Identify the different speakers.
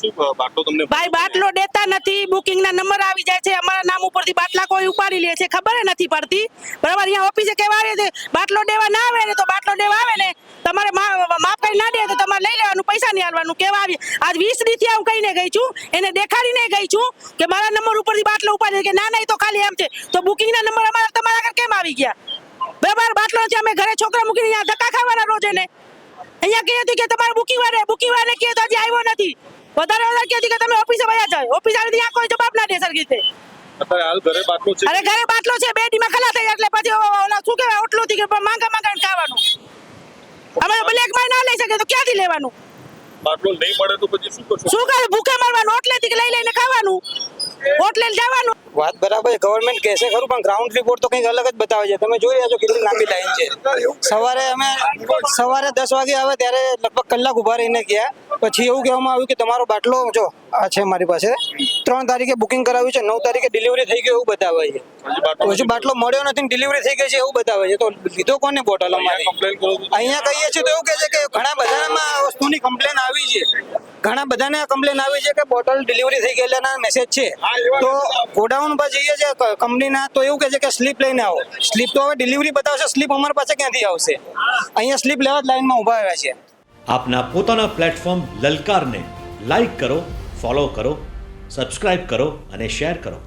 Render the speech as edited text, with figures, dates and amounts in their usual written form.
Speaker 1: શું બાટલો તમને
Speaker 2: ભાઈ બાટલો દેતા નથી, બુકિંગ ના નંબર આવી જાય છે, અમારા નામ ઉપરથી બાટલા કોઈ ઉપાડી લે છે, ખબર નથી પડતી બરાબર। અહીંયા ઓફિસે કહેવા આવે છે બાટલો દેવા ના આવે ને તો બાટલો દેવા આવે ને તમારે માપ કઈ ના દે તો તમારે લઈ લેવાનું, પૈસા નહીં આલવાનું કેવા આવી। આજ 20 દી થી હું કહીને ગઈ છું, એને દેખાડીને ગઈ છું કે મારા નંબર ઉપરથી બાટલો ઉપાડી કે ના ના એ તો ખાલી એમ છે, તો બુકિંગ ના નંબર અમારા તમારા આગળ કેમ આવી ગયા બરાબર। બાટલો છે અમે ઘરે છોકરા મૂકીને અહીંયા ધક્કા ખાવાના રોજ એને અહીંયા કહે હતી કે તમારે બુકિંગ વાળે કહે તો હજી આવ્યો નથી, વધારે કહે કે તમે ઓફિસે વયા જાઓ, ઓફિસ વાળા ત્યાં કોઈ જવાબ ના દે સરખી રીતે।
Speaker 1: અત્યારે હાલ ઘરે બાટલો છે?
Speaker 2: અરે ઘરે બાટલો છે, 2 દીમાં ખલા થઈ એટલે પછી ઓલા શું કહેવાય ઓટલું થી કે માંગા ખાવાનું, અમે બ્લેક માં ના લઈ શકે તો ક્યાંથી લેવાનું?
Speaker 1: બાટલો નહીં મળે તો પછી શું કરશો?
Speaker 2: શું કરે ભૂખે મરવાનું, ઓટલેથી લઈ લઈને ખાવાનું, ઓટલે જવાનું।
Speaker 3: વાત બરાબર ગવર્મેન્ટ કહેશે ખરું પણ ગ્રાઉન્ડ રિપોર્ટ તો કંઈક અલગ જ બતાવે છે। તમે જોઈ રહ્યા છો કેટલી લાંબી લાઈન છે। સવારે 10 વાગે આવે ત્યારે લગભગ કલાક ઉભા રહીને ગયા, પછી એવું કહેવામાં આવ્યું કે તમારો બાટલો જો આ છે મારી પાસે, 3 તારીખે બુકિંગ કરાવ્યું છે, 9 તારીખે ડિલિવરી થઈ ગઈ એવું બતાવે છે, હજુ બાટલો મળ્યો નથી, ડિલિવરી થઈ ગઈ છે એવું બતાવે છે। તો લીધો કોને બોટલ અમારી? અહીંયા કહીએ છીએ તો એવું કહે છે કે ઘણા બધામાં આ વસ્તુની કમ્પ્લેન આવી છે, ઘણા બધાને કમ્પ્લેન આવી છે કે બોટલ ડિલિવરી થઈ ગયેલાના મેસેજ છે। તો ગોડાઉન પર જઈએ છે કંપનીના તો એવું કહે છે કે સ્લીપ લઈને આવો, સ્લીપ તો હવે ડિલિવરી બતાવશે, સ્લીપ અમારી પાસે ક્યાંથી આવશે? અહીંયા સ્લીપ લેવા જ લાઈનમાં ઊભા આવ્યા છે।
Speaker 4: આપના પોતાના પ્લેટફોર્મ લલકારને લાઈક કરો, ફોલો કરો, સબસ્ક્રાઇબ કરો અને શેર કરો।